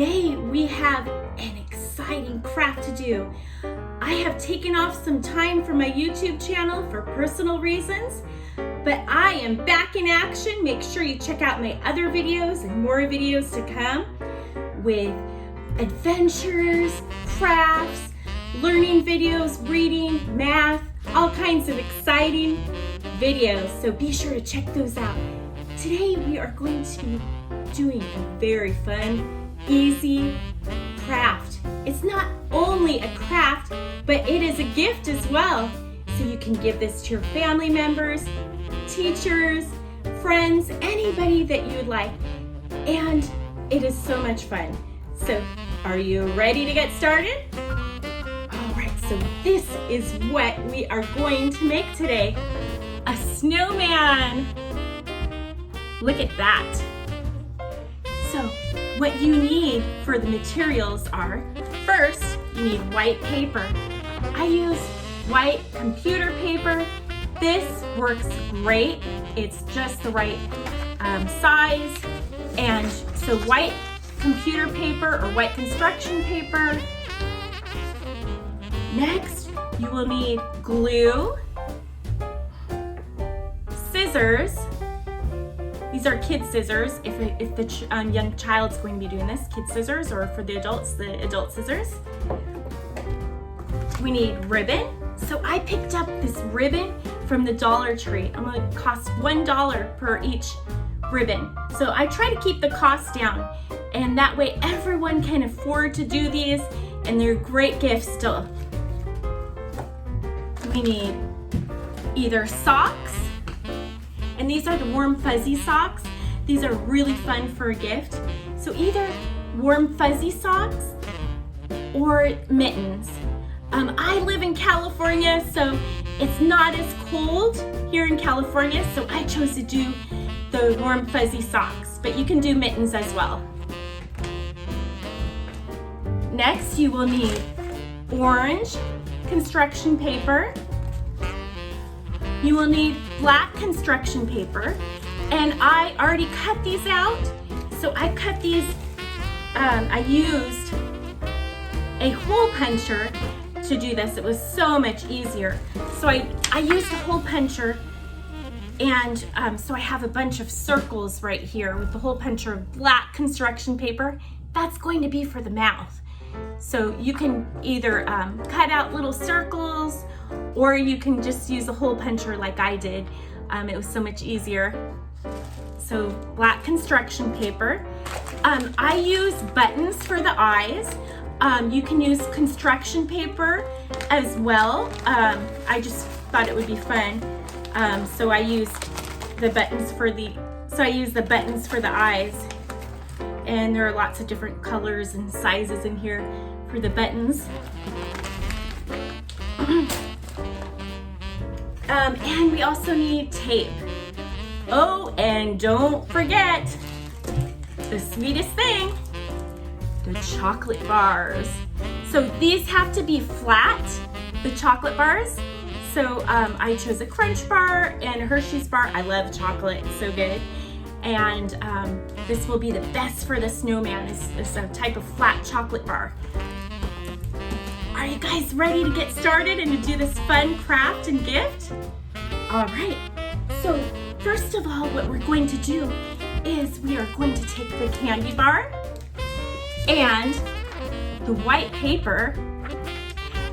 Today we have an exciting craft to do. I have taken off some time from my YouTube channel for personal reasons, but I am back in action. Make sure you check out my other videos and more videos to come with adventures, crafts, learning videos, reading, math, all kinds of exciting videos. So be sure to check those out. Today we are going to be doing a very fun, easy craft. It's not only a craft, but it is a gift as well. So you can give this to your family members, teachers, friends, anybody that you'd like. And it is so much fun. So are you ready to get started? All right, so this is what we are going to make today. A snowman. Look at that. So what you need for the materials are, first, you need white paper. I use white computer paper. This works great. It's just the right size. And so white computer paper or white construction paper. Next, you will need glue, scissors. These are kid scissors if the young child's going to be doing this, kid scissors, or for the adults, the adult scissors. We need ribbon. So I picked up this ribbon from the Dollar Tree. I'm gonna cost $1 per each ribbon. So I try to keep the cost down, and that way everyone can afford to do these, and they're great gifts still. We need either socks, and these are the warm fuzzy socks. These are really fun for a gift. So either warm fuzzy socks or mittens. I live in California, so it's not as cold here in California, so I chose to do the warm fuzzy socks, but you can do mittens as well. Next, you will need orange construction paper. You will need black construction paper, and I already cut these out. So I cut these, I used a hole puncher to do this. It was so much easier. So I used a hole puncher, and so I have a bunch of circles right here with the hole puncher of black construction paper. That's going to be for the mouth. So you can either cut out little circles, or you can just use a hole puncher like I did. It was so much easier. So black construction paper. I use buttons for the eyes. You can use construction paper as well. I just thought it would be fun. So I used the buttons for the eyes. And there are lots of different colors and sizes in here for the buttons. And we also need tape. Oh, and don't forget the sweetest thing, the chocolate bars. So these have to be flat, the chocolate bars. So I chose a Crunch bar and a Hershey's bar. I love chocolate, it's so good. And this will be the best for the snowman. It's a type of flat chocolate bar. Are you guys ready to get started and to do this fun craft and gift? All right, so first of all, what we're going to do is we are going to take the candy bar and the white paper,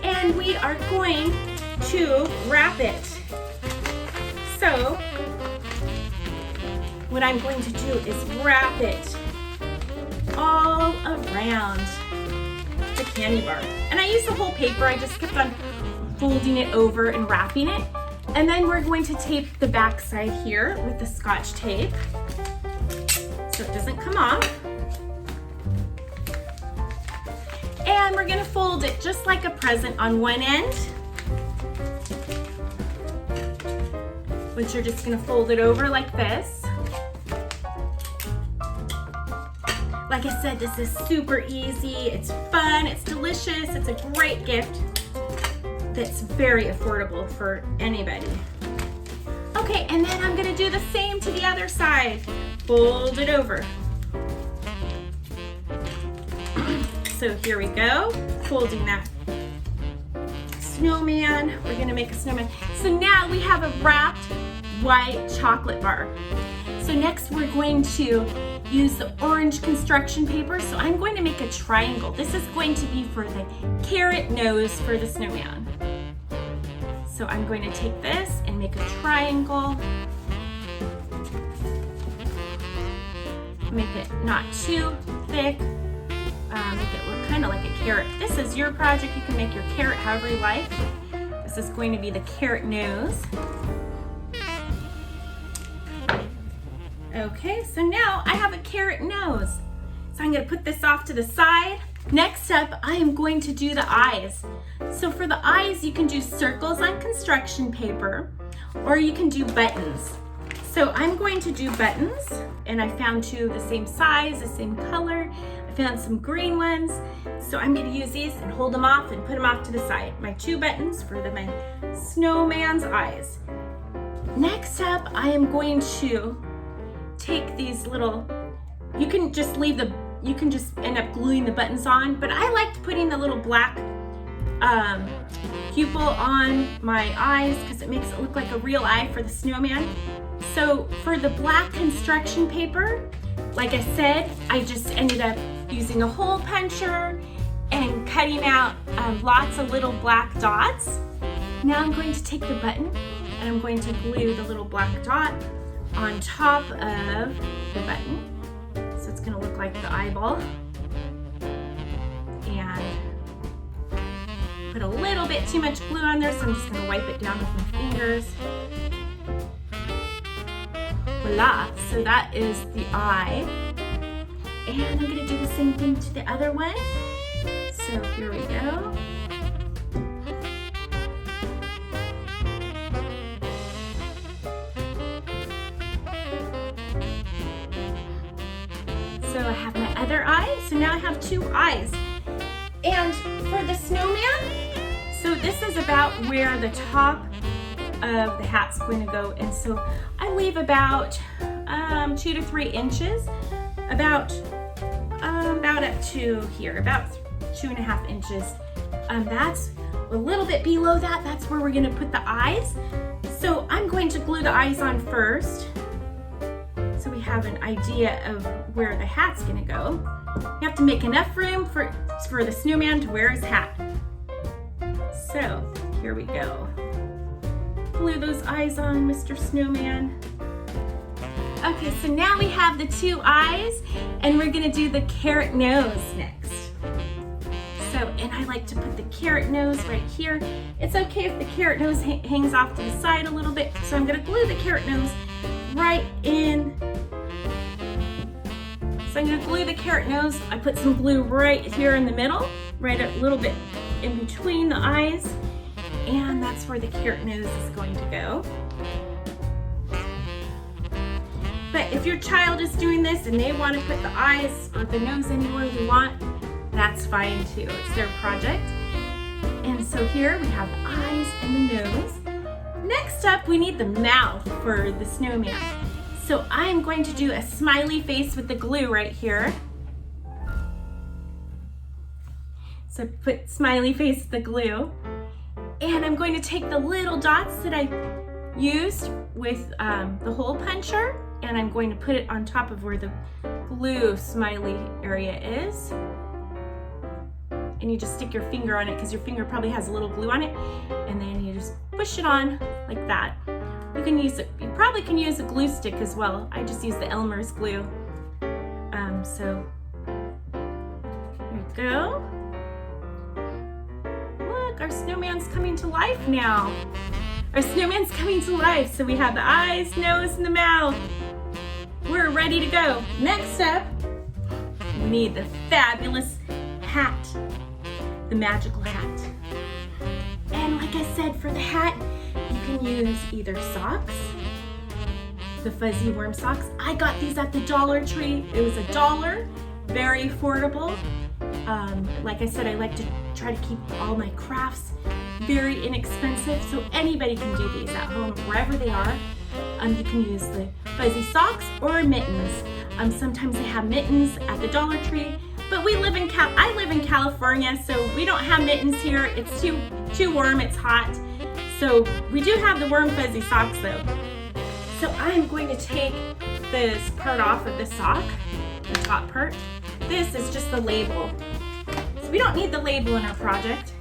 and we are going to wrap it. So what I'm going to do is wrap it all around the candy bar. And I used the whole paper. I just kept on folding it over and wrapping it. And then we're going to tape the back side here with the Scotch tape so it doesn't come off. And we're gonna fold it just like a present on one end, which you're just gonna fold it over like this. Like I said, this is super easy, it's fun, it's delicious, it's a great gift that's very affordable for anybody. Okay, and then I'm gonna do the same to the other side. Fold it over. So here we go, folding that snowman. We're gonna make a snowman. So now we have a wrapped white chocolate bar. So next we're going to use the orange construction paper. So I'm going to make a triangle. This is going to be for the carrot nose for the snowman. So I'm going to take this and make a triangle. Make it not too thick. Make it look kind of like a carrot. This is your project. You can make your carrot however you like. This is going to be the carrot nose. Okay, so now I have a carrot nose. So I'm going to put this off to the side. Next up, I am going to do the eyes. So for the eyes, you can do circles on construction paper, or you can do buttons. So I'm going to do buttons, and I found two the same size, the same color. I found some green ones. So I'm going to use these and hold them off and put them off to the side. My two buttons for my snowman's eyes. Next up, I am going to take these little, you can just end up gluing the buttons on, but I liked putting the little black pupil on my eyes because it makes it look like a real eye for the snowman. So for the black construction paper, like I said, I just ended up using a hole puncher and cutting out lots of little black dots. Now I'm going to take the button and I'm going to glue the little black dot on top of the button. So it's gonna look like the eyeball. And put a little bit too much glue on there, so I'm just gonna wipe it down with my fingers. Voila, so that is the eye. And I'm gonna do the same thing to the other one. So here we go. So I have my other eye, so now I have two eyes. And for the snowman, so this is about where the top of the hat's going to go. And so I leave about 2 to 3 inches, about up to here, about 2.5 inches. That's a little bit below that. That's where we're gonna put the eyes. So I'm going to glue the eyes on first, so we have an idea of where the hat's gonna go. You have to make enough room for the snowman to wear his hat. So here we go. Glue those eyes on, Mr. Snowman. Okay, so now we have the two eyes, and we're gonna do the carrot nose next. So, and I like to put the carrot nose right here. It's okay if the carrot nose hangs off to the side a little bit. So I'm gonna glue the carrot nose right in. So I'm gonna glue the carrot nose. I put some glue right here in the middle, right a little bit in between the eyes. And that's where the carrot nose is going to go. But if your child is doing this and they want to put the eyes or the nose anywhere they want, that's fine too. It's their project. And so here we have the eyes and the nose. Next up, we need the mouth for the snowman. So I'm going to do a smiley face with the glue right here. So put smiley face with the glue. And I'm going to take the little dots that I used with the hole puncher, and I'm going to put it on top of where the glue smiley area is. And you just stick your finger on it because your finger probably has a little glue on it, and then you just push it on like that. You can use it. You probably can use a glue stick as well. I just use the Elmer's glue. So there you go. Look, our snowman's coming to life now. Our snowman's coming to life. So we have the eyes, nose, and the mouth. We're ready to go. Next up, we need the fabulous hat, the magical hat. And like I said, for the hat, you can use either socks, the fuzzy worm socks. I got these at the Dollar Tree. It was $1, very affordable. Like I said, I like to try to keep all my crafts very inexpensive, so anybody can do these at home, wherever they are. You can use the fuzzy socks or mittens. Sometimes they have mittens at the Dollar Tree, but I live in California, so we don't have mittens here. It's too warm, it's hot. So we do have the warm fuzzy socks though. So I'm going to take this part off of the sock, the top part. This is just the label. So we don't need the label in our project,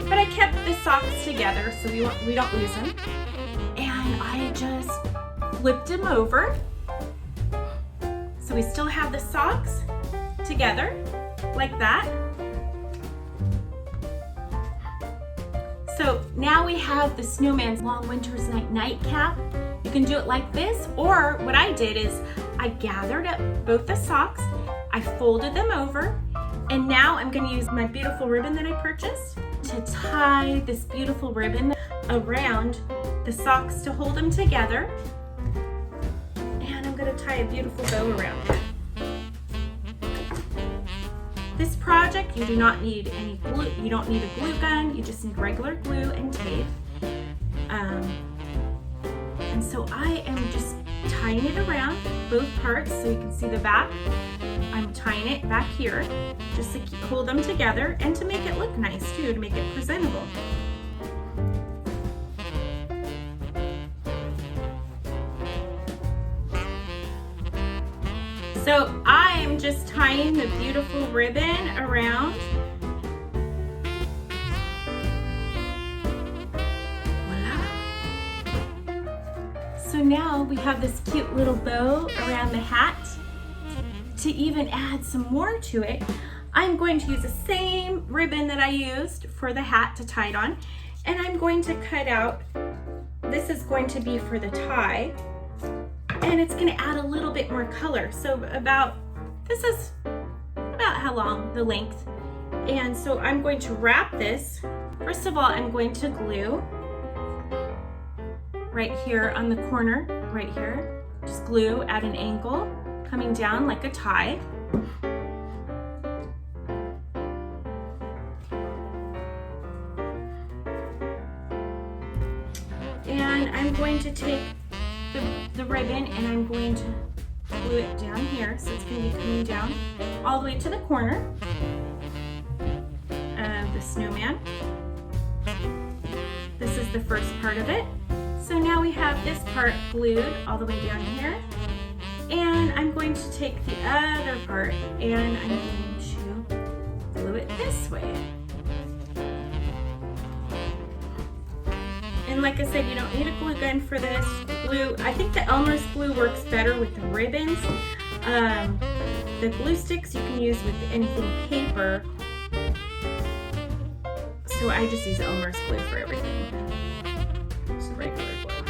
but I kept the socks together so we don't lose them. And I just flipped them over. So we still have the socks together like that. So now we have the Snowman's Long Winter's Night nightcap. You can do it like this, or what I did is I gathered up both the socks, I folded them over, and now I'm going to use my beautiful ribbon that I purchased to tie this beautiful ribbon around the socks to hold them together. And I'm going to tie a beautiful bow around it. This project, you do not need any glue, you don't need a glue gun, you just need regular glue and tape. And so I am just tying it around both parts so you can see the back. I'm tying it back here just to hold them together and to make it look nice too, to make it presentable. So I am just tying the beautiful ribbon around. Voila. So now we have this cute little bow around the hat. To even add some more to it, I'm going to use the same ribbon that I used for the hat to tie it on, and I'm going to cut out, this is going to be for the tie, and it's going to add a little bit more color. So this is about how long, the length. And so I'm going to wrap this. First of all, I'm going to glue right here on the corner, right here. Just glue at an angle, coming down like a tie. And I'm going to take the ribbon and I'm going to glue it down here, so it's going to be coming down all the way to the corner of the snowman. This is the first part of it. So now we have this part glued all the way down here, and I'm going to take the other part and I'm going to glue it this way. And like I said, you don't need a glue gun for this. Glue, I think the Elmer's glue works better with the ribbons. The glue sticks you can use with anything paper. So I just use Elmer's glue for everything. Just regular glue.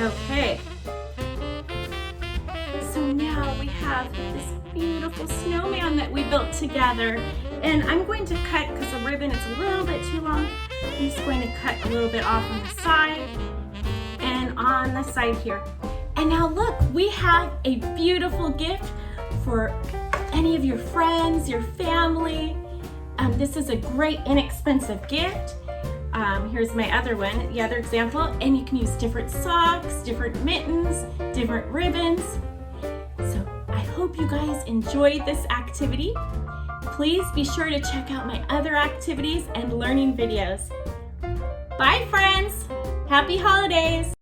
Okay. So now we have this beautiful snowman that we built together. And I'm going to cut, because the ribbon is a little bit too long, I'm just going to cut a little bit off on the side and on the side here. And now look, we have a beautiful gift for any of your friends, your family. This is a great inexpensive gift. Here's my other one, the other example, and you can use different socks, different mittens, different ribbons. So I hope you guys enjoyed this activity. Please be sure to check out my other activities and learning videos. Bye friends! Happy holidays!